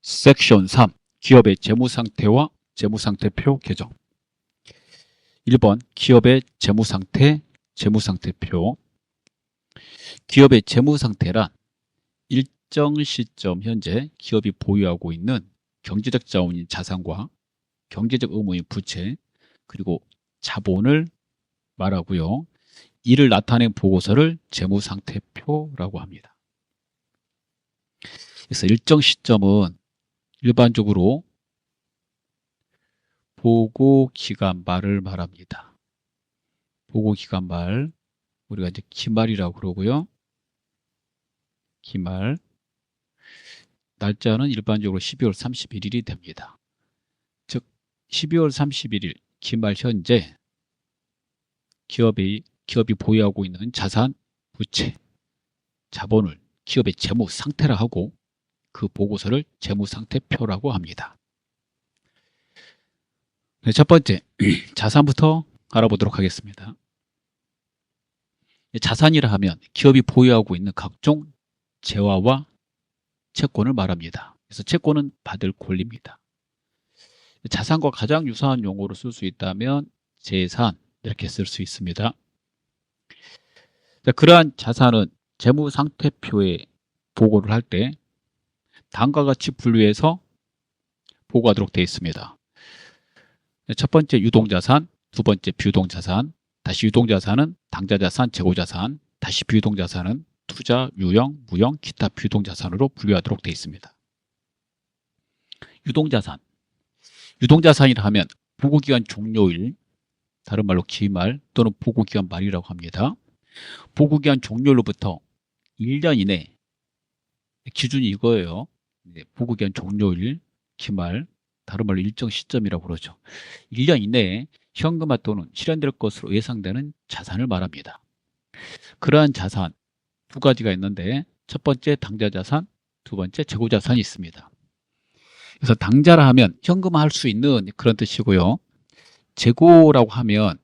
섹션 3. 기업의 재무상태와 재무상태표 개정. 1번 기업의 재무상태, 재무상태표. 기업의 재무상태란 일정 시점 현재 기업이 보유하고 있는 경제적 자원인 자산과 경제적 의무인 부채, 그리고 자본을 말하고요. 이를 나타낸 보고서를 재무상태표라고 합니다. 그래서 일정 시점은 일반적으로 보고기간 말을 말합니다. 보고기간 말, 우리가 이제 기말이라고 그러고요. 기말. 날짜는 일반적으로 12월 31일이 됩니다. 즉 12월 31일 기말 현재 기업이 보유하고 있는 자산, 부채, 자본을 기업의 재무 상태라 하고 그 보고서를 재무상태표라고 합니다. 네, 첫 번째 자산부터 알아보도록 하겠습니다. 자산이라 하면 기업이 보유하고 있는 각종 재화와 채권을 말합니다. 그래서 채권은 받을 권리입니다. 자산과 가장 유사한 용어로 쓸 수 있다면 재산 이렇게 쓸 수 있습니다. 그러한 자산은 재무상태표에 보고를 할 때 다음과 같이 분류해서 보고하도록 되어 있습니다. 첫 번째 유동자산, 두 번째 비유동자산, 다시 유동자산은 당좌자산, 재고자산, 다시 비유동자산은 투자, 유형, 무형, 기타 비유동자산으로 분류하도록 되어 있습니다. 유동자산. 유동자산이라 하면 보고기간 종료일, 다른 말로 기말 또는 보고기간 말이라고 합니다. 보고기간 종료일로부터 1년 이내, 기준이 이거예요. 보고기간 종료일, 기말, 다른 말로 일정 시점이라고 그러죠. 1년 이내에 현금화 또는 실현될 것으로 예상되는 자산을 말합니다. 그러한 자산 두 가지가 있는데 첫 번째 당좌자산, 두 번째 재고자산이 있습니다. 그래서 당좌라 하면 현금화할 수 있는 그런 뜻이고요. 재고라고 하면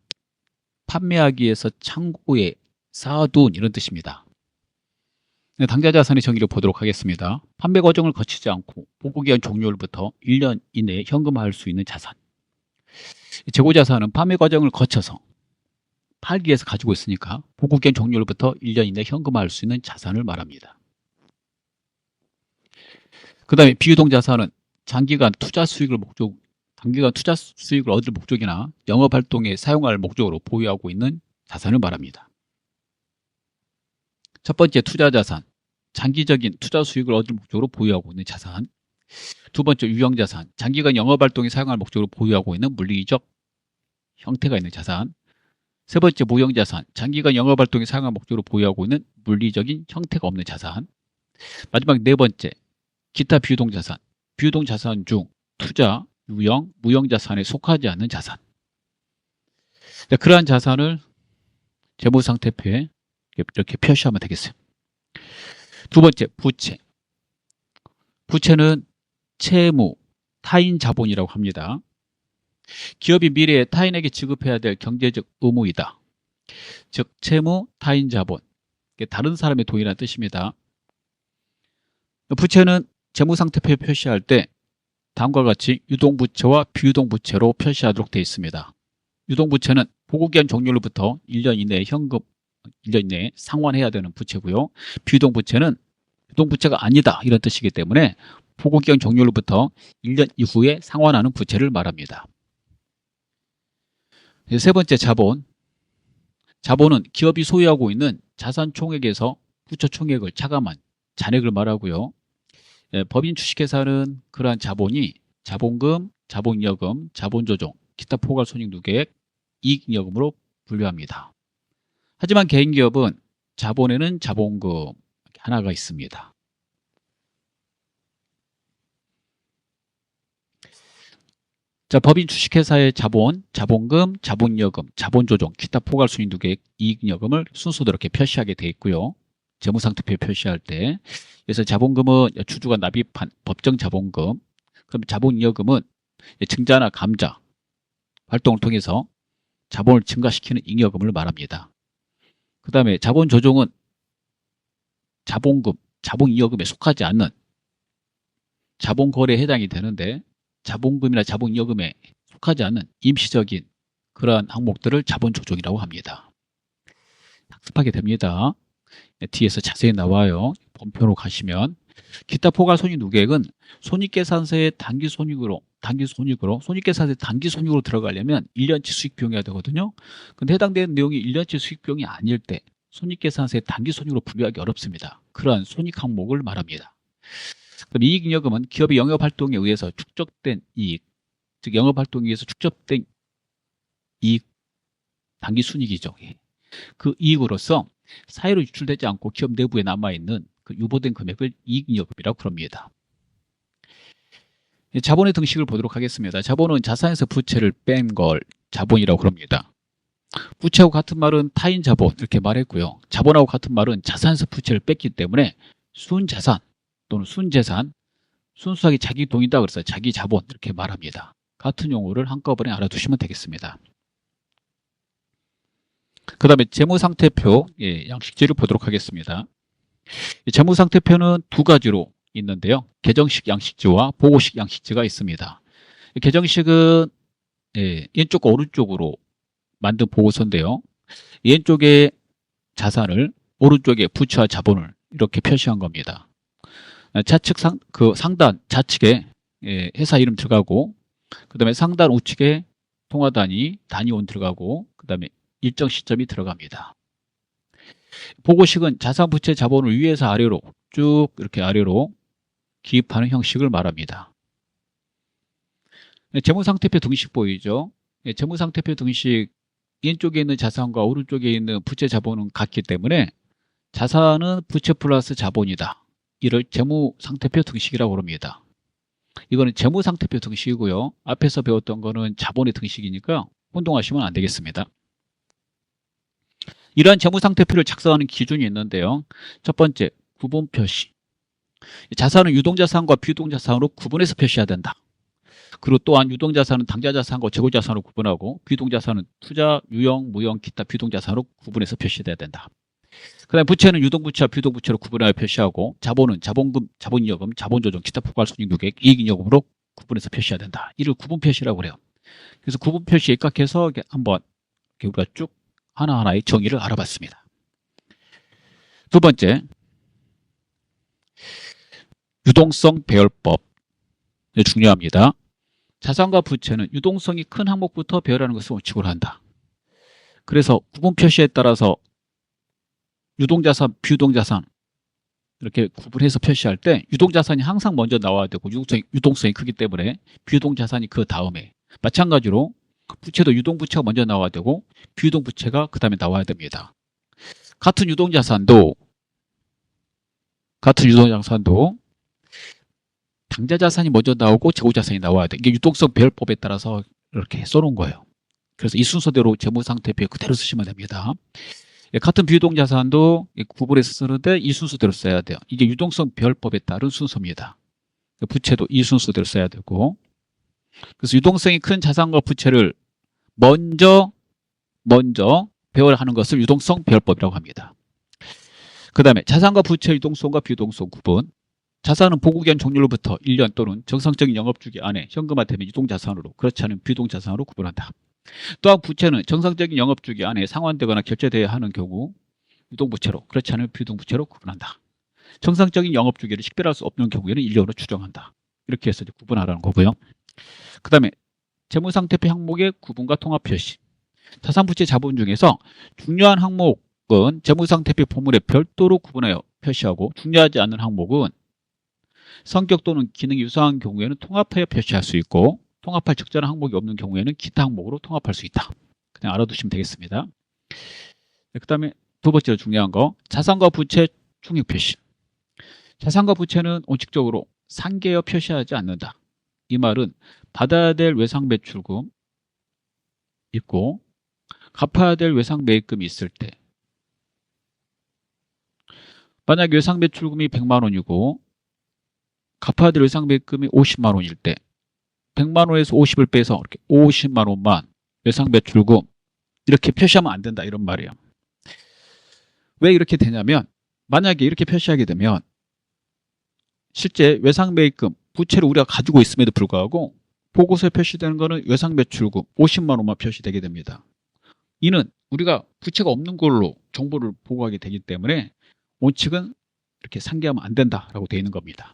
판매하기 위해서 창고에 쌓아둔 이런 뜻입니다. 당좌자산의 정의를 보도록 하겠습니다. 판매 과정을 거치지 않고 보고기간 종료일부터 1년 이내에 현금화할 수 있는 자산. 재고자산은 판매 과정을 거쳐서 팔기 위해서 가지고 있으니까 보고기간 종료일부터 1년 이내에 현금화할 수 있는 자산을 말합니다. 그 다음에 비유동자산은 단기간 투자 수익을 얻을 목적이나 영업활동에 사용할 목적으로 보유하고 있는 자산을 말합니다. 첫 번째 투자자산, 장기적인 투자 수익을 얻을 목적으로 보유하고 있는 자산. 두 번째 유형자산, 장기간 영업활동에 사용할 목적으로 보유하고 있는 물리적 형태가 있는 자산. 세 번째 무형자산, 장기간 영업활동에 사용할 목적으로 보유하고 있는 물리적인 형태가 없는 자산. 마지막 네 번째 기타 비유동자산, 비유동자산 중 투자, 유형, 무형자산에 속하지 않는 자산. 그러한 자산을 재무상태표에 이렇게 표시하면 되겠어요. 두 번째 부채. 부채는 채무, 타인 자본이라고 합니다. 기업이 미래에 타인에게 지급해야 될 경제적 의무이다. 즉 채무, 타인 자본, 다른 사람의 돈이라는 뜻입니다. 부채는 재무상태표에 표시할 때 다음과 같이 유동부채와 비유동부채로 표시하도록 되어 있습니다. 유동부채는 보고기간 종료일부터 1년 이내에 1년 이내에 상환해야 되는 부채고요. 비유동부채는 유동부채가 아니다 이런 뜻이기 때문에 보고기간 종료일부터 1년 이후에 상환하는 부채를 말합니다. 세 번째 자본. 자본은 기업이 소유하고 있는 자산 총액에서 부채 총액을 차감한 잔액을 말하고요. 법인 주식회사는 그러한 자본이 자본금, 자본이여금, 자본조정, 기타 포괄손익누계액, 이익잉여금으로 분류합니다. 하지만 개인기업은 자본에는 자본금 하나가 있습니다. 자, 법인 주식회사의 자본, 자본금, 자본이여금, 자본조정, 기타 포괄손익누계액, 이익잉여금을 순서대로 이렇게 표시하게 되어 있고요. 재무상태표에 표시할 때. 그래서 자본금은 주주가 납입한 법정 자본금, 그럼 자본이여금은 증자나 감자 활동을 통해서 자본을 증가시키는 잉여금을 말합니다. 그 다음에 자본조정은 자본금, 자본이여금에 속하지 않는 자본거래에 해당이 되는데 자본금이나 자본여금에 속하지 않는 임시적인 그러한 항목들을 자본조정이라고 합니다. 학습하게 됩니다. 뒤에서 자세히 나와요. 본표로 가시면 기타 포괄손익 누계액은 손익계산서의 단기손익으로 손익계산서의 단기손익으로 들어가려면 1년치 수익비용이어야 되거든요. 근데 해당되는 내용이 1년치 수익비용이 아닐 때 손익계산서의 단기손익으로 분류하기 어렵습니다. 그러한 손익 항목을 말합니다. 그럼 이익잉여금은 기업의 영업활동에 의해서 축적된 이익, 즉 영업활동에 의해서 축적된 이익, 단기순이익이죠. 그 이익으로서 사회로 유출되지 않고 기업 내부에 남아있는 그 유보된 금액을 이익잉여금이라고 부릅니다. 자본의 등식을 보도록 하겠습니다. 자본은 자산에서 부채를 뺀 걸 자본이라고 그럽니다. 부채하고 같은 말은 타인 자본 이렇게 말했고요. 자본하고 같은 말은 자산에서 부채를 뺐기 때문에 순자산 또는 순재산, 순수하게 자기 돈이다 그래서 자기 자본 이렇게 말합니다. 같은 용어를 한꺼번에 알아두시면 되겠습니다. 그 다음에 재무상태표 양식지를 보도록 하겠습니다. 재무상태표는 두 가지로 있는데요. 계정식 양식지와 보고식 양식지가 있습니다. 계정식은 왼쪽과 오른쪽으로 만든 보고서인데요. 왼쪽에 자산을 오른쪽에 부채와 자본을 이렇게 표시한 겁니다. 좌측 상단 좌측에 회사 이름 들어가고 그 다음에 상단 우측에 통화단위 단위원 들어가고 그 다음에 일정 시점이 들어갑니다. 보고식은 자산, 부채, 자본을 위에서 아래로 쭉 이렇게 아래로 기입하는 형식을 말합니다. 재무상태표 등식 보이죠? 재무상태표 등식 왼쪽에 있는 자산과 오른쪽에 있는 부채, 자본은 같기 때문에 자산은 부채 플러스 자본이다. 이를 재무상태표 등식이라고 부릅니다. 이거는 재무상태표 등식이고요. 앞에서 배웠던 거는 자본의 등식이니까 혼동하시면 안 되겠습니다. 이러한 재무상태표를 작성하는 기준이 있는데요. 첫 번째, 구분 표시. 자산은 유동자산과 비유동자산으로 구분해서 표시해야 된다. 그리고 또한 유동자산은 당좌자산과 재고자산으로 구분하고 비유동자산은 투자, 유형, 무형, 기타 비유동자산으로 구분해서 표시해야 된다. 그 다음에 부채는 유동부채와 비유동부채로 구분하여 표시하고 자본은 자본금, 자본잉여금, 자본조정, 기타 포괄손익 누계액, 이익잉여금으로 구분해서 표시해야 된다. 이를 구분 표시라고 그래요. 그래서 구분 표시에 입각해서 한번 우리가 쭉 하나하나의 정의를 알아봤습니다. 두 번째, 유동성 배열법. 중요합니다. 자산과 부채는 유동성이 큰 항목부터 배열하는 것을 원칙으로 한다. 그래서 구분 표시에 따라서 유동자산, 비유동자산 이렇게 구분해서 표시할 때 유동자산이 항상 먼저 나와야 되고 유동성이 크기 때문에 비유동자산이 그 다음에 마찬가지로 부채도 유동부채가 먼저 나와야 되고 비유동부채가 그 다음에 나와야 됩니다. 같은 유동자산도 당좌자산이 먼저 나오고 재고자산이 나와야 돼. 이게 유동성 배열법에 따라서 이렇게 써놓은 거예요. 그래서 이 순서대로 재무상태표에 그대로 쓰시면 됩니다. 같은 비유동자산도 구분해서 쓰는데 이 순서대로 써야 돼요. 이게 유동성 배열법에 따른 순서입니다. 부채도 이 순서대로 써야 되고 그래서 유동성이 큰 자산과 부채를 먼저 배열하는 것을 유동성 배열법이라고 합니다. 그 다음에 자산과 부채 유동성과 비유동성 구분. 자산은 보고기한 종료로부터 1년 또는 정상적인 영업주기 안에 현금화되면 유동자산으로 그렇지 않으면 비유동자산으로 구분한다. 또한 부채는 정상적인 영업주기 안에 상환되거나 결제되어야 하는 경우 유동부채로 그렇지 않으면 비유동부채로 구분한다. 정상적인 영업주기를 식별할 수 없는 경우에는 1년으로 추정한다. 이렇게 해서 구분하라는 거고요. 그 다음에 재무상태표 항목의 구분과 통합 표시. 자산부채 자본 중에서 중요한 항목은 재무상태표 본문에 별도로 구분하여 표시하고 중요하지 않은 항목은 성격 또는 기능이 유사한 경우에는 통합하여 표시할 수 있고 통합할 적절한 항목이 없는 경우에는 기타 항목으로 통합할 수 있다. 그냥 알아두시면 되겠습니다. 그 다음에 두 번째로 중요한 거 자산과 부채 충익 표시. 자산과 부채는 원칙적으로 상계여 표시하지 않는다. 이 말은 받아야 될 외상 매출금 있고 갚아야 될 외상 매입금이 있을 때 만약 외상 매출금이 100만 원이고 갚아야 될 외상 매입금이 50만 원일 때 100만 원에서 50을 빼서 이렇게 50만 원만 외상 매출금 이렇게 표시하면 안 된다 이런 말이에요. 왜 이렇게 되냐면 만약에 이렇게 표시하게 되면 실제 외상 매입금 부채를 우리가 가지고 있음에도 불구하고 보고서에 표시되는 거는 외상매출금 50만 원만 표시되게 됩니다. 이는 우리가 부채가 없는 걸로 정보를 보고하게 되기 때문에 원칙은 이렇게 상기하면 안 된다라고 되어 있는 겁니다.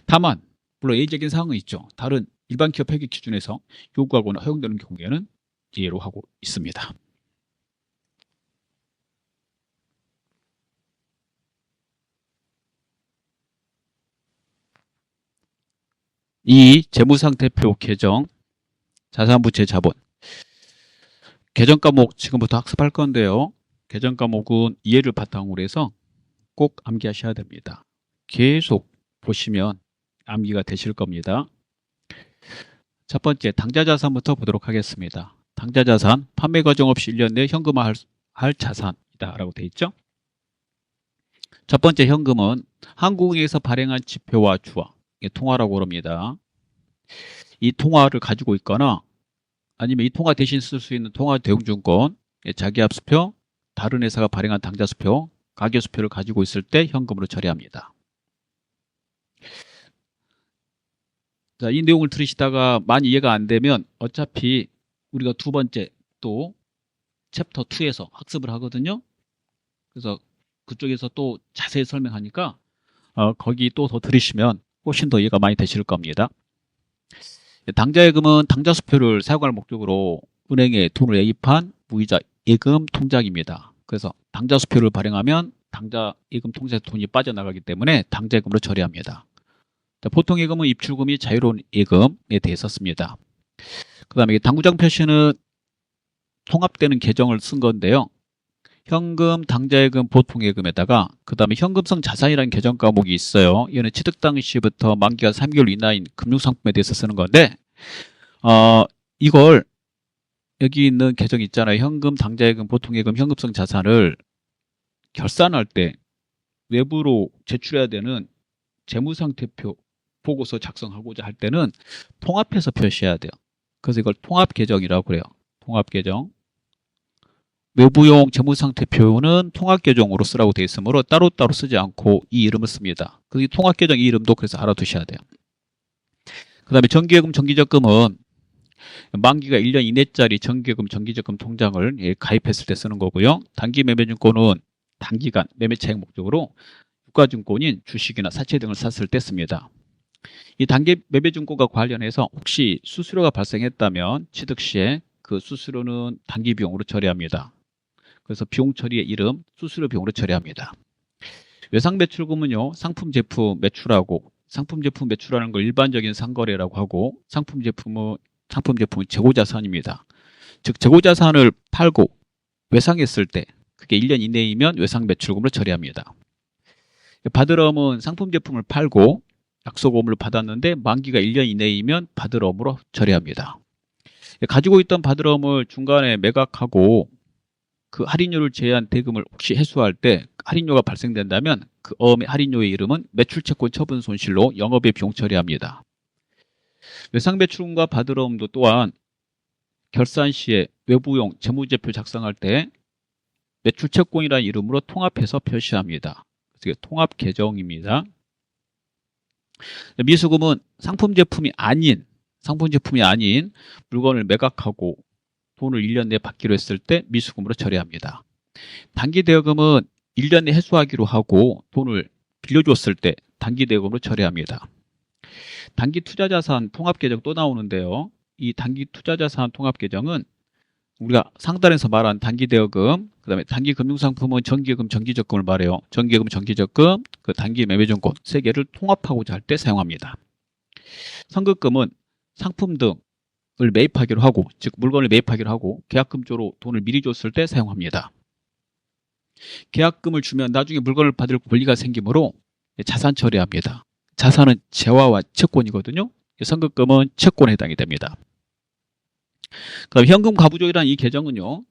다만 물론 예외적인 사항은 있죠. 다른 일반 기업 회계 기준에서 요구하거나 허용되는 경우에는 예로 하고 있습니다. 이 재무상태표 개정, 자산부채 자본 개정 과목 지금부터 학습할 건데요. 개정 과목은 이해를 바탕으로 해서 꼭 암기하셔야 됩니다. 계속 보시면 암기가 되실 겁니다. 첫 번째 당좌자산부터 보도록 하겠습니다. 당좌자산, 판매 과정 없이 1년 내 현금화할 자산이다 라고 되어 있죠. 첫 번째 현금은 한국은행에서 발행한 지표와 주화, 이게 통화라고 합니다. 이 통화를 가지고 있거나 아니면 이 통화 대신 쓸 수 있는 통화 대웅증권, 자기합수표, 다른 회사가 발행한 당좌수표, 가계수표를 가지고 있을 때 현금으로 처리합니다. 자, 이 내용을 들으시다가 많이 이해가 안 되면 어차피 우리가 두 번째 또 챕터 2에서 학습을 하거든요. 그래서 그쪽에서 또 자세히 설명하니까 거기 또 더 들으시면 훨씬 더 이해가 많이 되실 겁니다. 당좌예금은 당좌수표를 사용할 목적으로 은행에 돈을 예입한 무이자 예금 통장입니다. 그래서 당좌수표를 발행하면 당좌예금 통장에서 돈이 빠져나가기 때문에 당좌예금으로 처리합니다. 보통 예금은 입출금이 자유로운 예금에 대해 썼습니다. 그 다음에 당구장 표시는 통합되는 계정을 쓴 건데요. 현금, 당좌예금, 보통예금에다가 그 다음에 현금성 자산이라는 계정 과목이 있어요. 이거는 취득 당시부터 만기가 3개월 이내인 금융상품에 대해서 쓰는 건데 이걸 여기 있는 계정 있잖아요. 현금, 당좌예금, 보통예금, 현금성 자산을 결산할 때 외부로 제출해야 되는 재무상태표 보고서 작성하고자 할 때는 통합해서 표시해야 돼요. 그래서 이걸 통합계정이라고 그래요. 통합계정. 외부용 재무상태표는 통합계정으로 쓰라고 되어 있으므로 따로따로 쓰지 않고 이 이름을 씁니다. 그 통합계정 이 이름도 그래서 알아두셔야 돼요. 그 다음에 정기예금, 정기적금은 만기가 1년 이내짜리 정기예금, 정기적금 통장을 가입했을 때 쓰는 거고요. 단기매매증권은 단기간 매매차익 목적으로 유가증권인 주식이나 사채 등을 샀을 때 씁니다. 이 단기 매매증권과 관련해서 혹시 수수료가 발생했다면 취득 시에 그 수수료는 단기 비용으로 처리합니다. 그래서 비용 처리의 이름 수수료 비용으로 처리합니다. 외상매출금은요, 상품 제품 매출하고 상품 제품 매출하는 걸 일반적인 상거래라고 하고 상품 제품은 재고자산입니다. 즉 재고자산을 팔고 외상했을 때 그게 1년 이내이면 외상매출금으로 처리합니다. 받으러움은 상품 제품을 팔고 약속금을 받았는데 만기가 1년 이내이면 받으러움으로 처리합니다. 가지고 있던 받으러움을 중간에 매각하고 그 할인료를 제외한 대금을 혹시 회수할 때 할인료가 발생된다면 그 어음의 할인료의 이름은 매출채권 처분 손실로 영업의 비용 처리합니다. 외상매출금과 받으러움도 또한 결산 시에 외부용 재무제표 작성할 때 매출채권이라는 이름으로 통합해서 표시합니다. 그래서 통합계정입니다. 미수금은 상품 제품이 아닌 물건을 매각하고 돈을 1년 내에 받기로 했을 때 미수금으로 처리합니다. 단기대여금은 1년 내에 회수하기로 하고 돈을 빌려줬을 때 단기대여금으로 처리합니다. 단기투자자산 통합계정 또 나오는데요. 이 단기투자자산 통합계정은 우리가 상단에서 말한 단기대여금, 그 다음에 단기금융상품은 정기예금, 정기적금을 말해요. 정기예금, 정기적금, 그 단기매매증권 세 개를 통합하고자 할 때 사용합니다. 선급금은 상품 등을 매입하기로 하고, 즉 물건을 매입하기로 하고 계약금조로 돈을 미리 줬을 때 사용합니다. 계약금을 주면 나중에 물건을 받을 권리가 생기므로 자산 처리합니다. 자산은 재화와 채권이거든요. 선급금은 채권에 해당이 됩니다. 그다음 현금 가부조이라는 이 계정은요,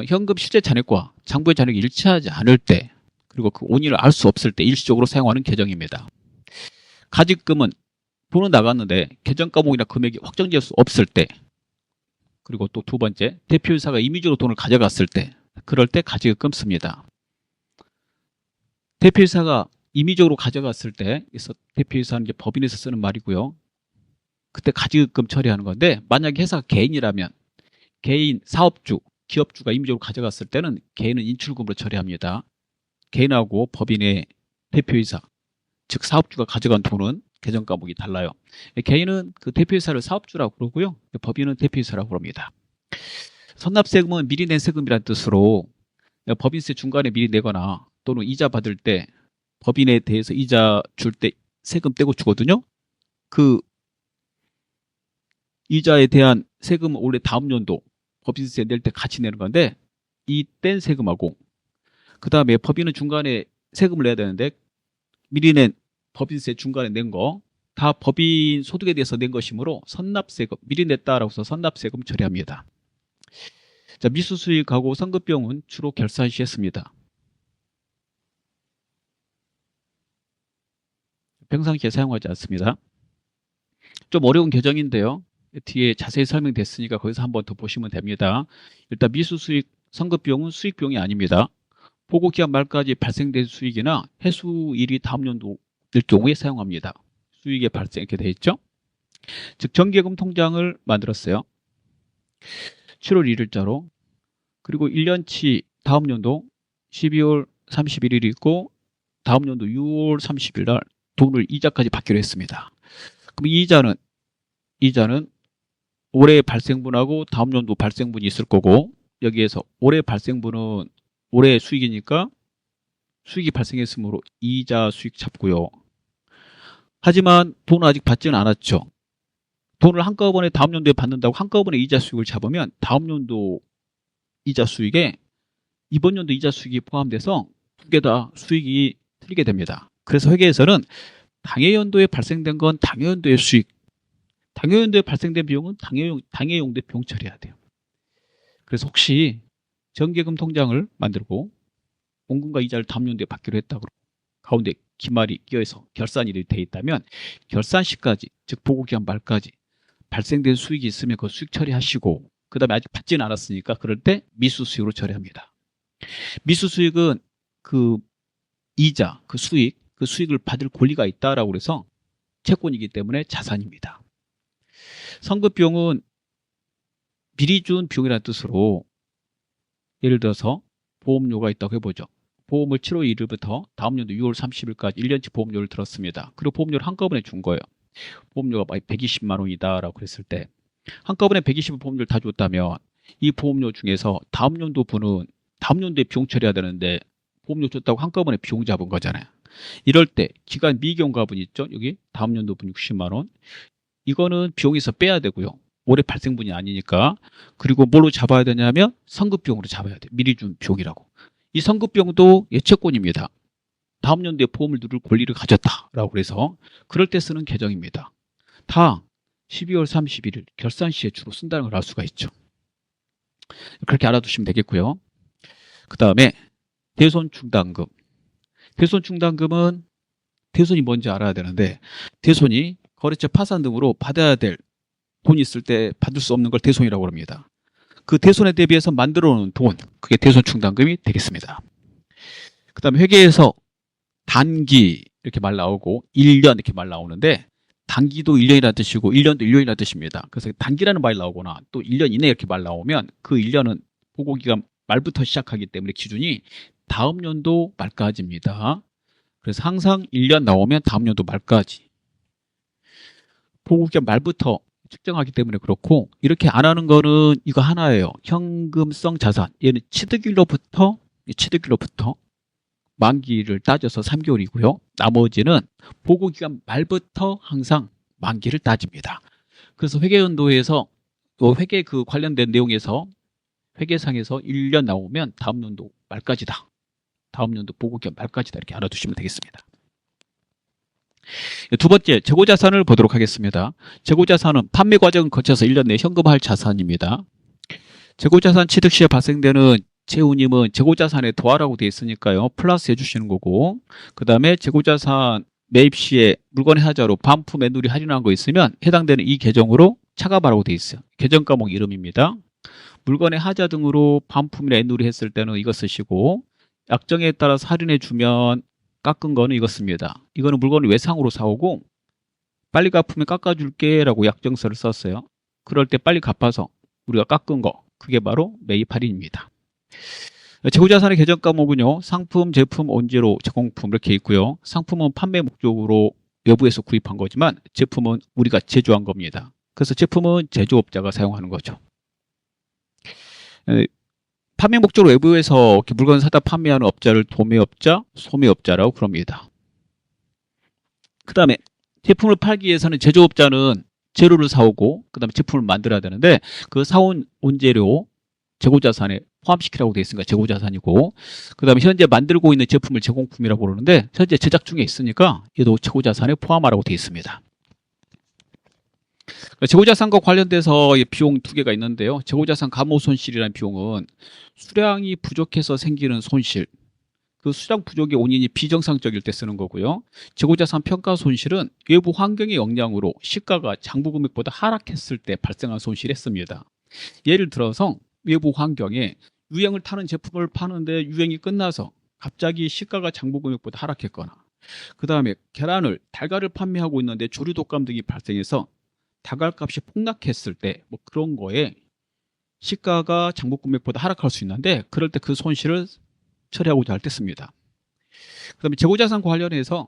현금 실제 잔액과 장부의 잔액이 일치하지 않을 때, 그리고 그 원인을 알 수 없을 때 일시적으로 사용하는 계정입니다. 가직금은 돈은 나갔는데 계정 과목이나 금액이 확정될 수 없을 때, 그리고 또 두 번째, 대표이사가 임의적으로 돈을 가져갔을 때, 그럴 때 가직금 씁니다. 대표이사가 임의적으로 가져갔을 때, 그래서 대표이사는 이제 법인에서 쓰는 말이고요. 그때 가지금 처리하는 건데, 만약에 회사가 개인이라면 개인, 사업주, 기업주가 임의적으로 가져갔을 때는 개인은 인출금으로 처리합니다. 개인하고 법인의 대표이사, 즉 사업주가 가져간 돈은 계정 과목이 달라요. 개인은 그 대표이사를 사업주라고 그러고요. 법인은 대표이사라고 그럽니다. 선납세금은 미리 낸 세금이라는 뜻으로 법인세 중간에 미리 내거나 또는 이자 받을 때 법인에 대해서 이자 줄 때 세금 떼고 주거든요. 그 이자에 대한 세금은 원래 다음 연도 법인세 낼 때 같이 내는 건데 이 뗀 세금하고 그 다음에 법인은 중간에 세금을 내야 되는데 미리 낸 법인세 중간에 낸 거 다 법인 소득에 대해서 낸 것이므로 선납세금, 미리 냈다라고 해서 선납세금 처리합니다. 자, 미수수익하고 선급비용은 주로 결산 시 했습니다. 평상시에 사용하지 않습니다. 좀 어려운 규정인데요. 뒤에 자세히 설명됐으니까 거기서 한번 더 보시면 됩니다. 일단 미수수익, 선급비용은 수익비용이 아닙니다. 보고기간 말까지 발생된 수익이나 해수일이 다음 연도일 경우에 사용합니다. 수익의 발생 이렇게 되어 있죠. 즉 정기예금 통장을 만들었어요. 7월 1일자로. 그리고 1년치 다음 연도 12월 31일이 있고 다음 연도 6월 30일 날 돈을 이자까지 받기로 했습니다. 그럼 이 이자는 올해 발생분하고 다음 연도 발생분이 있을 거고 여기에서 올해 발생분은 올해 수익이니까 수익이 발생했으므로 이자 수익 잡고요. 하지만 돈을 아직 받지는 않았죠. 돈을 한꺼번에 다음 연도에 받는다고 한꺼번에 이자 수익을 잡으면 다음 연도 이자 수익에 이번 연도 이자 수익이 포함돼서 두 개 다 수익이 틀리게 됩니다. 그래서 회계에서는 당해 연도에 발생된 건 당해 연도의 수익, 당해 연도에 발생된 비용은 당해 연도에 비용 처리해야 돼요. 그래서 혹시 정기예금 통장을 만들고 원금과 이자를 다음 연도에 받기로 했다고 가운데 기말이 끼어서 결산일이 돼 있다면 결산 시까지, 즉 보고기간 말까지 발생된 수익이 있으면 그 수익 처리하시고 그 다음에 아직 받지는 않았으니까 그럴 때 미수수익으로 처리합니다. 미수수익은 그 이자, 그 수익을 받을 권리가 있다라고 해서 채권이기 때문에 자산입니다. 선급비용은 미리 준 비용이라는 뜻으로 예를 들어서 보험료가 있다고 해보죠. 보험을 7월 1일부터 다음 연도 6월 30일까지 1년치 보험료를 들었습니다. 그리고 보험료를 한꺼번에 준 거예요. 보험료가 120만 원이다 라고 그랬을 때 한꺼번에 120만 보험료를 다 줬다면 이 보험료 중에서 다음 연도 분은 다음 연도에 비용 처리해야 되는데 보험료 줬다고 한꺼번에 비용 잡은 거잖아요. 이럴 때 기간 미경과분 있죠. 여기 다음 연도 분 60만 원. 이거는 비용에서 빼야 되고요. 올해 발생분이 아니니까. 그리고 뭘로 잡아야 되냐면 선급비용으로 잡아야 돼요. 미리 준 비용이라고. 이 선급비용도 예채권입니다. 다음 연도에 보험을 누를 권리를 가졌다라고 해서 그럴 때 쓰는 계정입니다. 다 12월 31일 결산 시에 주로 쓴다는 걸 알 수가 있죠. 그렇게 알아두시면 되겠고요. 그 다음에 대손충당금. 대손충당금은 대손이 뭔지 알아야 되는데 대손이 거래처 파산 등으로 받아야 될 돈이 있을 때 받을 수 없는 걸 대손이라고 합니다. 그 대손에 대비해서 만들어 놓은 돈, 그게 대손충당금이 되겠습니다. 그 다음에 회계에서 단기 이렇게 말 나오고 1년 이렇게 말 나오는데 단기도 1년이라는 뜻이고 1년도 1년이라는 뜻입니다. 그래서 단기라는 말이 나오거나 또 1년 이내 이렇게 말 나오면 그 1년은 보고기간 말부터 시작하기 때문에 기준이 다음 연도 말까지입니다. 그래서 항상 1년 나오면 다음 연도 말까지. 보고기간 말부터 측정하기 때문에 그렇고 이렇게 안 하는 거는 이거 하나예요. 현금성 자산. 얘는 취득일로부터 만기를 따져서 3개월이고요. 나머지는 보고기간 말부터 항상 만기를 따집니다. 그래서 회계연도에서 또 회계 그 관련된 내용에서 회계상에서 1년 나오면 다음 연도 말까지다. 다음 연도 보고기간 말까지다. 이렇게 알아두시면 되겠습니다. 두 번째, 재고자산을 보도록 하겠습니다. 재고자산은 판매 과정을 거쳐서 1년 내에 현금화할 자산입니다. 재고자산 취득 시에 발생되는 재운임은 재고자산에 더하라고 되어 있으니까요. 플러스 해주시는 거고 그 다음에 재고자산 매입 시에 물건의 하자로 반품 애누리 할인한 거 있으면 해당되는 이 계정으로 차감하라고 되어 있어요. 계정 과목 이름입니다. 물건의 하자 등으로 반품이나 애누리 했을 때는 이거 쓰시고 약정에 따라서 할인해 주면 깎은 거는 이것입니다. 이거는 물건을 외상으로 사오고 빨리 갚으면 깎아줄게 라고 약정서를 썼어요. 그럴 때 빨리 갚아서 우리가 깎은 거, 그게 바로 매입 할인입니다. 재고자산의 계정 과목은요, 상품, 제품, 원재료, 제공품 이렇게 있고요. 상품은 판매 목적으로 외부에서 구입한 거지만 제품은 우리가 제조한 겁니다. 그래서 제품은 제조업자가 사용하는 거죠. 판매 목적으로 외부에서 이렇게 물건을 사다 판매하는 업자를 도매업자, 소매업자라고 부릅니다. 그 다음에 제품을 팔기 위해서는 제조업자는 재료를 사오고 그 다음에 제품을 만들어야 되는데 그 사온 원재료 재고자산에 포함시키라고 되어 있으니까 재고자산이고, 그 다음에 현재 만들고 있는 제품을 제공품이라고 부르는데 현재 제작 중에 있으니까 얘도 재고자산에 포함하라고 되어 있습니다. 재고자산과 관련돼서 비용 두 개가 있는데요. 재고자산 감호손실이라는 비용은 수량이 부족해서 생기는 손실, 그 수량 부족의 원인이 비정상적일 때 쓰는 거고요. 재고자산 평가손실은 외부 환경의 영향으로 시가가 장부 금액보다 하락했을 때 발생한 손실했습니다. 예를 들어서 외부 환경에 유행을 타는 제품을 파는데 유행이 끝나서 갑자기 시가가 장부 금액보다 하락했거나, 그 다음에 계란을, 달걀을 판매하고 있는데 조류 독감 등이 발생해서 닭알값이 폭락했을 때 뭐 그런 거에 시가가 장부 금액보다 하락할 수 있는데 그럴 때 그 손실을 처리하고자 할 때 씁니다. 그 다음에 재고자산 관련해서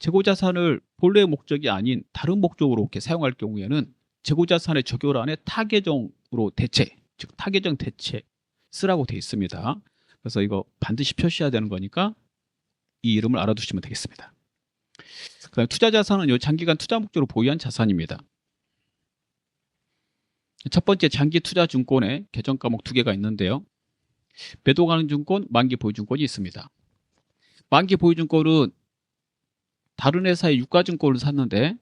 재고자산을 본래의 목적이 아닌 다른 목적으로 이렇게 사용할 경우에는 재고자산의 적용란에 타계정으로 대체, 즉 타계정 대체 쓰라고 되어 있습니다. 그래서 이거 반드시 표시해야 되는 거니까 이 이름을 알아두시면 되겠습니다. 그 다음에 투자자산은 장기간 투자 목적으로 보유한 자산입니다. 첫 번째 장기 투자 증권의 계정 과목 두 개가 있는데요. 매도 가능 증권, 만기 보유 증권이 있습니다. 만기 보유 증권은 다른 회사의 유가 증권을 샀는데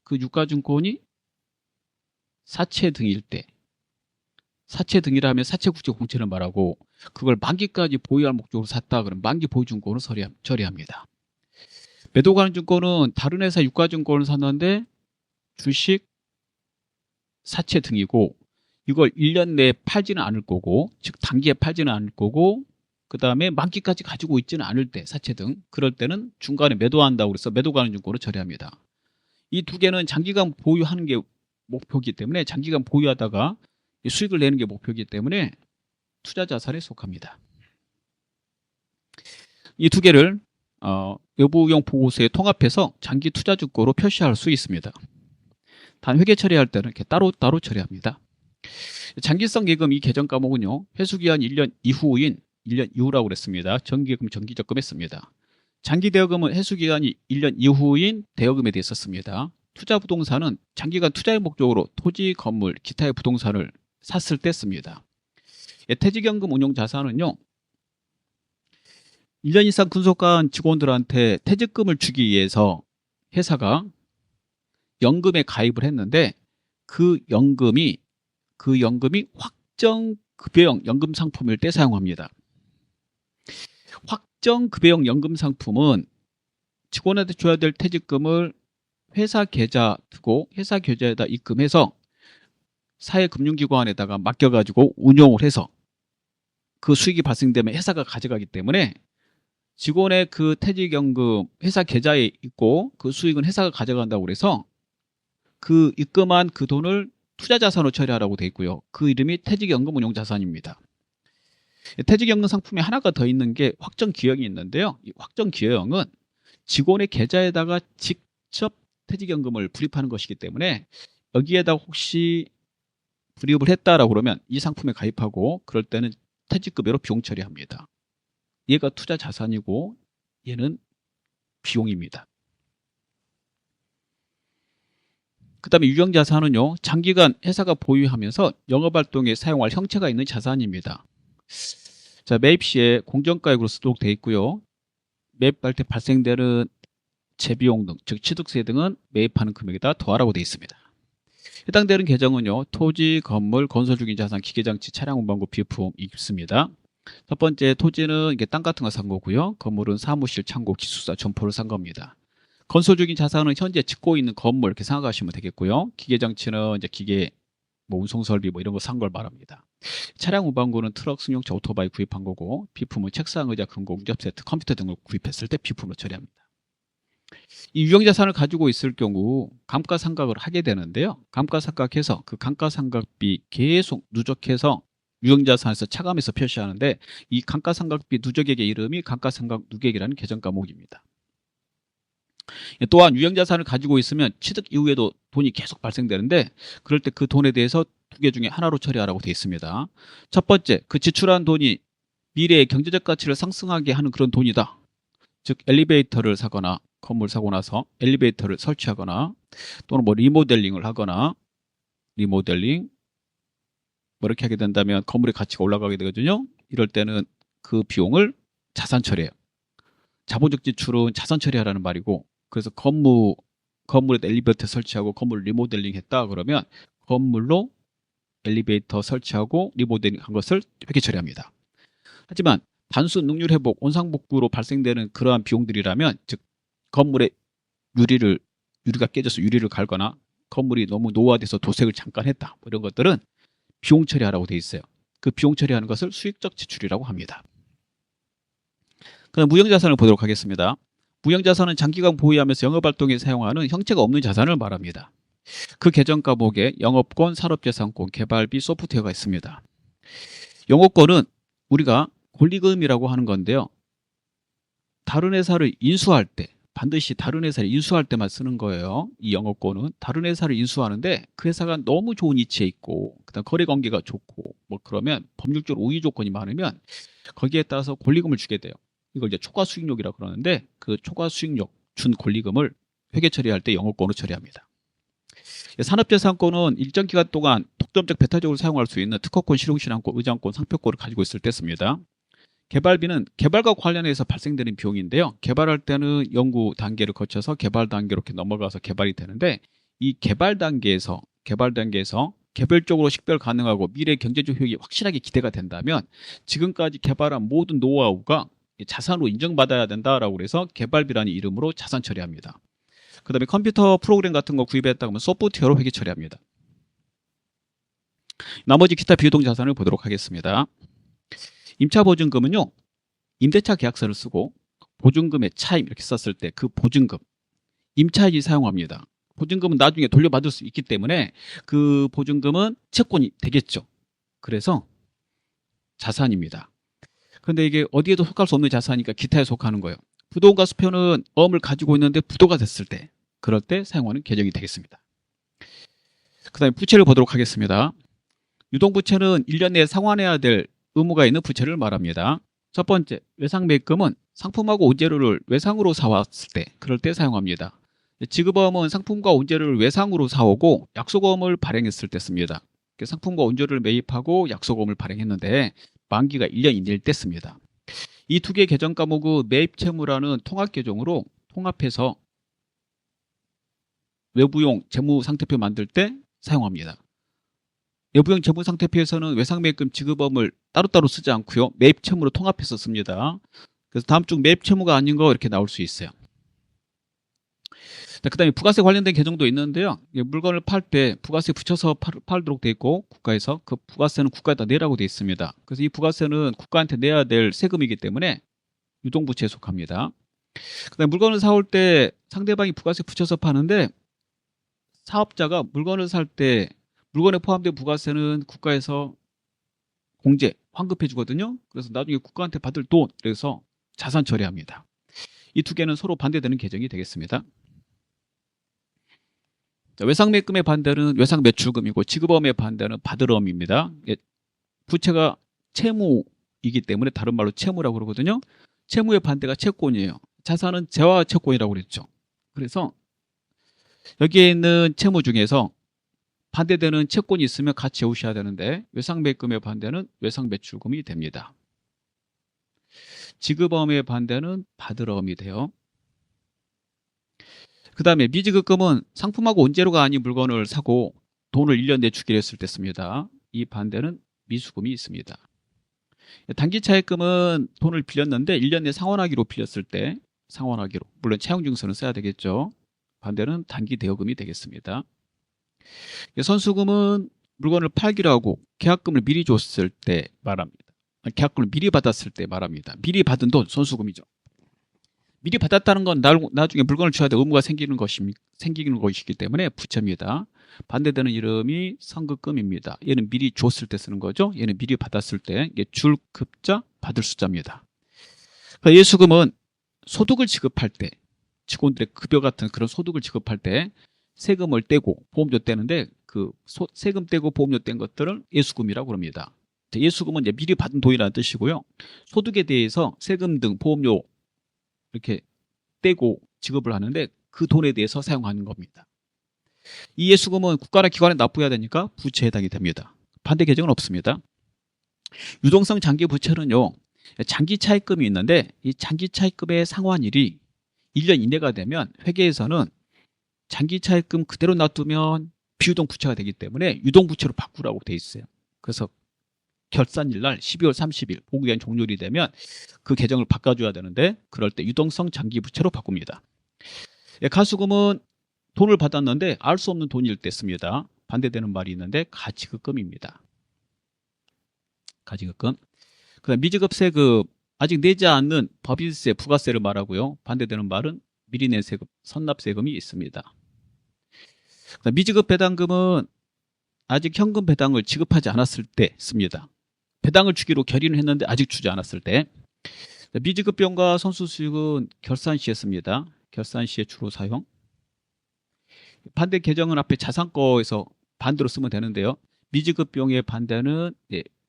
그 유가 증권이 사채 등일 때, 사채 등이라 하면 사채 국제 공채를 말하고 그걸 만기까지 보유할 목적으로 샀다 그러면 만기 보유 증권을 처리합니다. 매도 가능 증권은 다른 회사 유가 증권을 샀는데 주식, 사채 등이고 이걸 1년 내에 팔지는 않을 거고, 즉 단기에 팔지는 않을 거고, 그 다음에 만기까지 가지고 있지는 않을 때, 사채 등 그럴 때는 중간에 매도한다고 해서 매도 가능 증권을 처리합니다. 이 두 개는 장기간 보유하는 게 목표이기 때문에, 장기간 보유하다가 수익을 내는 게 목표이기 때문에 투자 자산에 속합니다. 이 두 개를 외부용 보고서에 통합해서 장기 투자 증권으로 표시할 수 있습니다. 단 회계 처리할 때는 이렇게 따로 처리합니다. 장기성 예금 이 계정 과목은요, 회수기한 1년 이후인 1년 이후라고 그랬습니다. 정기예금, 정기적금 했습니다. 장기 대여금은 회수기간이 1년 이후인 대여금에 대해 썼습니다. 투자 부동산은 장기간 투자의 목적으로 토지, 건물, 기타의 부동산을 샀을 때 씁니다. 퇴직연금 운용 자산은요, 1년 이상 근속한 직원들한테 퇴직금을 주기 위해서 회사가 연금에 가입을 했는데 그 연금이 확정급여형 연금 상품일 때 사용합니다. 확정급여형 연금 상품은 직원한테 줘야 될 퇴직금을 회사 계좌 두고 회사 계좌에다 입금해서 사회금융기관에다가 맡겨가지고 운용을 해서 그 수익이 발생되면 회사가 가져가기 때문에 직원의 그 퇴직연금 회사 계좌에 있고 그 수익은 회사가 가져간다고 그래서 그 입금한 그 돈을 투자자산으로 처리하라고 되어 있고요. 그 이름이 퇴직연금 운용자산입니다. 퇴직연금 상품에 하나가 더 있는 게 확정기여형이 있는데요. 이 확정기여형은 직원의 계좌에다가 직접 퇴직연금을 불입하는 것이기 때문에 여기에다 혹시 불입을 했다라고 그러면 이 상품에 가입하고 그럴 때는 퇴직급여로 비용 처리합니다. 얘가 투자자산이고 얘는 비용입니다. 그 다음에 유형자산은요, 장기간 회사가 보유하면서 영업활동에 사용할 형체가 있는 자산입니다. 자, 매입 시에 공정가액으로 쓰도록 되어 있고요. 매입할 때 발생되는 재비용 등, 즉 취득세 등은 매입하는 금액에다 더하라고 되어 있습니다. 해당되는 계정은요, 토지, 건물, 건설 중인 자산, 기계장치, 차량 운반구, 비품 있습니다. 첫 번째 토지는 이게 땅 같은 거 산 거고요. 건물은 사무실, 창고, 기숙사, 점포를 산 겁니다. 건설 중인 자산은 현재 짓고 있는 건물 이렇게 생각하시면 되겠고요. 기계장치는 이제 기계 뭐 운송설비 뭐 이런 거 산 걸 말합니다. 차량 운반고는 트럭, 승용차, 오토바이 구입한 거고, 비품은 책상, 의자, 금고, 응접 세트, 컴퓨터 등을 구입했을 때 비품으로 처리합니다. 이 유형자산을 가지고 있을 경우 감가상각을 하게 되는데요. 감가상각해서 그 감가상각비 계속 누적해서 유형자산에서 차감해서 표시하는데, 이 감가상각비 누적액의 이름이 감가상각 누계액이라는 계정 과목입니다. 또한 유형자산을 가지고 있으면 취득 이후에도 돈이 계속 발생되는데, 그럴 때 그 돈에 대해서 두 개 중에 하나로 처리하라고 되어 있습니다. 첫 번째, 그 지출한 돈이 미래의 경제적 가치를 상승하게 하는 그런 돈이다. 즉 엘리베이터를 사거나 건물 사고 나서 엘리베이터를 설치하거나 또는 뭐 리모델링을 하거나 리모델링 뭐 이렇게 하게 된다면 건물의 가치가 올라가게 되거든요. 이럴 때는 그 비용을 자산 처리해요. 자본적 지출은 자산 처리하라는 말이고, 그래서 건물에 엘리베이터 설치하고 건물 리모델링 했다 그러면 건물로 엘리베이터 설치하고 리모델링 한 것을 회계 처리합니다. 하지만 단순 능률 회복, 원상복구로 발생되는 그러한 비용들이라면, 즉 건물의 유리가 깨져서 유리를 갈거나 건물이 너무 노화돼서 도색을 잠깐 했다, 뭐 이런 것들은 비용 처리하라고 돼 있어요. 그 비용 처리하는 것을 수익적 지출이라고 합니다. 그럼 무형자산을 보도록 하겠습니다. 무형자산은 장기간 보유하면서 영업활동에 사용하는 형체가 없는 자산을 말합니다. 그 계정 과목에 영업권, 산업재산권, 개발비, 소프트웨어가 있습니다. 영업권은 우리가 권리금이라고 하는 건데요. 다른 회사를 인수할 때, 반드시 다른 회사를 인수할 때만 쓰는 거예요. 이 영업권은 다른 회사를 인수하는데 그 회사가 너무 좋은 위치에 있고 그다음 거래관계가 좋고 뭐 그러면 법률적으로 우위 조건이 많으면 거기에 따라서 권리금을 주게 돼요. 이걸 이제 초과수익력이라고 그러는데, 그 초과수익력 준 권리금을 회계 처리할 때 영업권으로 처리합니다. 산업재산권은 일정 기간 동안 독점적 배타적으로 사용할 수 있는 특허권, 실용신안권, 의장권, 상표권을 가지고 있을 때 씁니다. 개발비는 개발과 관련해서 발생되는 비용인데요. 개발할 때는 연구 단계를 거쳐서 개발 단계로 이렇게 넘어가서 개발이 되는데, 이 개발 단계에서 개별적으로 식별 가능하고 미래 경제적 효익이 확실하게 기대가 된다면 지금까지 개발한 모든 노하우가 자산으로 인정받아야 된다라고 해서 개발비라는 이름으로 자산 처리합니다. 그 다음에 컴퓨터 프로그램 같은 거 구입했다 그러면 소프트웨어로 회계 처리합니다. 나머지 기타 비유동 자산을 보도록 하겠습니다. 임차보증금은요, 임대차 계약서를 쓰고 보증금의 차임 이렇게 썼을 때 그 보증금, 임차인이 사용합니다. 보증금은 나중에 돌려받을 수 있기 때문에 그 보증금은 채권이 되겠죠. 그래서 자산입니다. 그런데 이게 어디에도 속할 수 없는 자산이니까 기타에 속하는 거예요. 부도가 수표는 어음을 가지고 있는데 부도가 됐을 때, 그럴 때 사용하는 계정이 되겠습니다. 그 다음에 부채를 보도록 하겠습니다. 유동부채는 1년 내에 상환해야 될 의무가 있는 부채를 말합니다. 첫 번째, 외상매입금은 상품하고 원재료를 외상으로 사왔을 때, 그럴 때 사용합니다. 지급어음은 상품과 원재료를 외상으로 사오고 약속어음을 발행했을 때 씁니다. 상품과 원재료를 매입하고 약속어음을 발행했는데 만기가 1년 이내일 때 씁니다. 이 두 개의 계정 과목은 매입채무라는 통합계정으로 통합해서 외부용 재무상태표 만들 때 사용합니다. 외부용 재무상태표에서는 외상매입금 지급어음을 따로따로 쓰지 않고요, 매입채무로 통합해서 습니다. 그래서 다음 중 매입채무가 아닌 거 이렇게 나올 수 있어요. 그 다음에 부가세 관련된 계정도 있는데요. 물건을 팔 때 부가세 붙여서 팔도록 돼 있고, 국가에서 그 부가세는 국가에다 내라고 돼 있습니다. 그래서 이 부가세는 국가한테 내야 될 세금이기 때문에 유동부채에 속합니다. 그 다음에 물건을 사올 때 상대방이 부가세 붙여서 파는데, 사업자가 물건을 살 때 물건에 포함된 부가세는 국가에서 공제, 환급해 주거든요. 그래서 나중에 국가한테 받을 돈, 그래서 자산 처리합니다. 이 두 개는 서로 반대되는 계정이 되겠습니다. 외상매입금의 반대는 외상매출금이고 지급어음의 반대는 받을어음입니다. 부채가 채무이기 때문에 다른 말로 채무라고 그러거든요. 채무의 반대가 채권이에요. 자산은 재화 채권이라고 그랬죠. 그래서 여기에 있는 채무 중에서 반대되는 채권이 있으면 같이 외우셔야 되는데, 외상매입금의 반대는 외상매출금이 됩니다. 지급어음의 반대는 받을어음이 돼요. 그 다음에 미지급금은 상품하고 원재료가 아닌 물건을 사고 돈을 1년 내에 주기로 했을 때 씁니다. 이 반대는 미수금이 있습니다. 단기차입금은 돈을 빌렸는데 1년 내에 상환하기로 빌렸을 때 상환하기로, 물론 차용증서는 써야 되겠죠. 반대는 단기대여금이 되겠습니다. 선수금은 물건을 팔기로 하고 계약금을 미리 줬을 때 말합니다. 계약금을 미리 받았을 때 말합니다. 미리 받은 돈, 선수금이죠. 미리 받았다는 건 나중에 물건을 줘야 될 의무가 생기는 것이기 때문에 부채입니다. 반대되는 이름이 선급금입니다. 얘는 미리 줬을 때 쓰는 거죠. 얘는 미리 받았을 때, 이게 줄 급자, 받을 숫자입니다. 그러니까 예수금은 소득을 지급할 때, 직원들의 급여 같은 그런 소득을 지급할 때 세금을 떼고 보험료 떼는데, 그 세금 떼고 보험료 뗀 것들을 예수금이라고 합니다. 예수금은 이제 미리 받은 돈이라는 뜻이고요. 소득에 대해서 세금 등 보험료 이렇게 떼고 지급을 하는데 그 돈에 대해서 사용하는 겁니다. 이 예수금은 국가나 기관에 납부해야 되니까 부채에 해당이 됩니다. 반대 계정은 없습니다. 유동성 장기 부채는요, 장기 차입금이 있는데 이 장기 차입금의 상환일이 1년 이내가 되면 회계에서는 장기 차입금 그대로 놔두면 비유동 부채가 되기 때문에 유동 부채로 바꾸라고 돼 있어요. 그래서 결산일 날 12월 30일 보고기한 종료일이 되면 그 계정을 바꿔줘야 되는데 그럴 때 유동성 장기 부채로 바꿉니다. 가수금은 돈을 받았는데 알 수 없는 돈일 때 씁니다. 반대되는 말이 있는데 가지급금입니다. 가지급금. 그다음 미지급 세금, 아직 내지 않는 법인세, 부가세를 말하고요. 반대되는 말은 미리 낸 세금, 선납세금이 있습니다. 그다음 미지급 배당금은 아직 현금 배당을 지급하지 않았을 때 씁니다. 배당을 주기로 결의는 했는데 아직 주지 않았을 때. 미지급 비용과 선수수익은 결산 시에 씁니다. 결산 시에 주로 사용. 반대 계정은 앞에 자산거에서 반대로 쓰면 되는데요. 미지급 비용의 반대는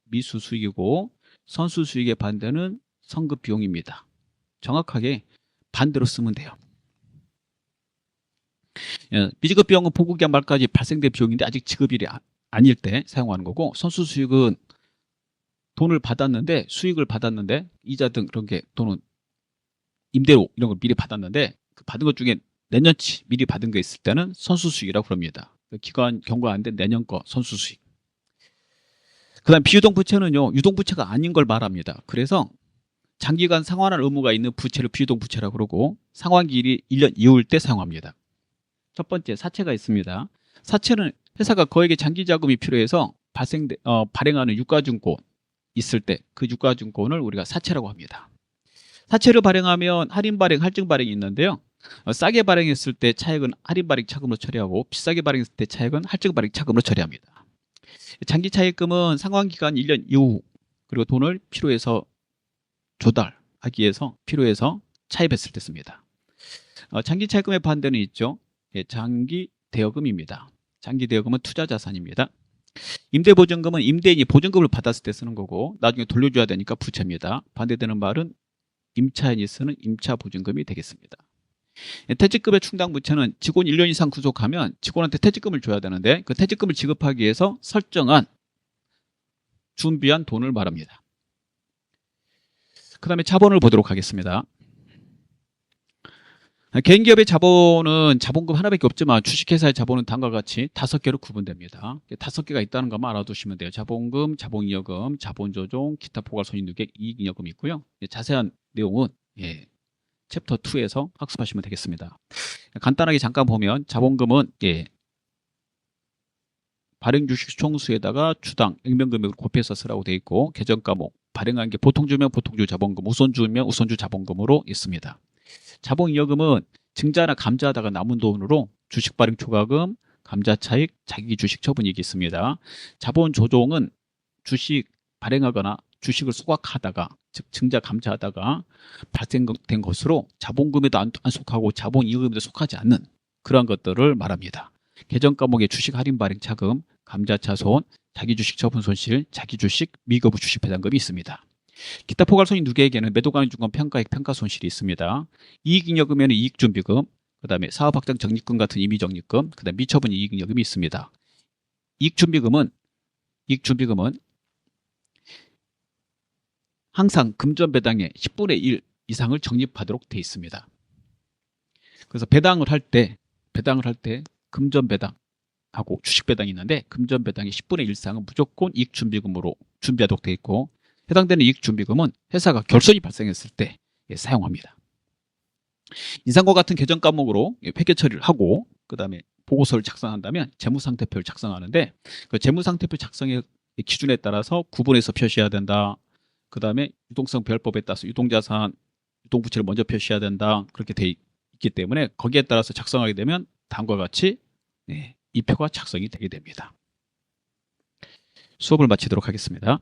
미수수익이고 선수수익의 반대는 선급 비용입니다. 정확하게 반대로 쓰면 돼요. 미지급 비용은 보고기한 말까지 발생된 비용인데 아직 지급일이 아닐 때 사용하는 거고, 선수수익은 돈을 받았는데, 수익을 받았는데 이자 등 그런 게 돈은 임대료 이런 걸 미리 받았는데 그 받은 것 중에 내년치 미리 받은 게 있을 때는 선수수익이라고 합니다. 기간 경과 안 된 내년 거 선수수익. 그 다음 비유동부채는요, 유동부채가 아닌 걸 말합니다. 그래서 장기간 상환할 의무가 있는 부채를 비유동부채라고 그러고 상환기일이 1년 이후일 때 사용합니다. 첫 번째, 사채가 있습니다. 사채는 회사가 거액의 장기자금이 필요해서 발행하는 유가증권 있을 때 그 유가증권을 우리가 사채라고 합니다. 사채를 발행하면 할인 발행, 할증 발행이 있는데요. 싸게 발행했을 때 차액은 할인 발행 차금으로 처리하고 비싸게 발행했을 때 차액은 할증 발행 차금으로 처리합니다. 장기 차입금은 상환기간 1년 이후, 그리고 돈을 필요해서 조달하기 위해서 필요해서 차입했을 때 씁니다. 장기 차입금의 반대는 있죠. 장기 대여금입니다. 장기 대여금은 투자 자산입니다. 임대보증금은 임대인이 보증금을 받았을 때 쓰는 거고 나중에 돌려줘야 되니까 부채입니다. 반대되는 말은 임차인이 쓰는 임차보증금이 되겠습니다. 퇴직금의 충당부채는 직원 1년 이상 구속하면 직원한테 퇴직금을 줘야 되는데 그 퇴직금을 지급하기 위해서 설정한 준비한 돈을 말합니다. 그 다음에 자본을 보도록 하겠습니다. 개인기업의 자본은 자본금 하나밖에 없지만 주식회사의 자본은 다음과 같이 5개로 구분됩니다. 5개가 있다는 것만 알아두시면 돼요. 자본금, 자본이여금, 자본조정, 기타 포괄손익누계, 이익잉여금이 있고요. 자세한 내용은 챕터 2에서 학습하시면 되겠습니다. 간단하게 잠깐 보면 자본금은 발행주식 총수에다가 주당, 액면금액으로 곱해서 쓰라고 되어 있고 계정과목, 발행한 게 보통주면 보통주 자본금, 우선주면 우선주 자본금으로 있습니다. 자본이여금은 증자나 감자하다가 남은 돈으로 주식 발행 초과금, 감자 차익, 자기 주식 처분이익이 있습니다. 자본조정은 주식 발행하거나 주식을 소각하다가, 즉 증자 감자하다가 발생된 것으로 자본금에도 안 속하고 자본이익금에도 속하지 않는 그러한 것들을 말합니다. 계정과목의 주식 할인 발행 차금, 감자차손, 자기 주식 처분 손실, 자기 주식 미거부 주식 배당금이 있습니다. 기타 포괄손익 누계에게는 매도가능 중간 평가액 평가손실이 있습니다. 이익잉여금에는 이익준비금, 그 다음에 사업확장 적립금 같은 임의적립금, 그 다음에 미처분 이익잉여금이 있습니다. 이익준비금은 항상 금전배당의 10분의 1 이상을 적립하도록 되어 있습니다. 그래서 배당을 할 때 금전배당하고 주식배당이 있는데 금전배당의 10분의 1 이상은 무조건 이익준비금으로 준비하도록 되어 있고 해당되는 이익준비금은 회사가 결손이 발생했을 때 사용합니다. 인상과 같은 계정 과목으로 회계 처리를 하고 그 다음에 보고서를 작성한다면 재무상태표를 작성하는데 그 재무상태표 작성의 기준에 따라서 구분해서 표시해야 된다. 그 다음에 유동성 별법에 따라서 유동자산, 유동부채를 먼저 표시해야 된다. 그렇게 돼 있기 때문에 거기에 따라서 작성하게 되면 다음과 같이 이 표가 작성이 되게 됩니다. 수업을 마치도록 하겠습니다.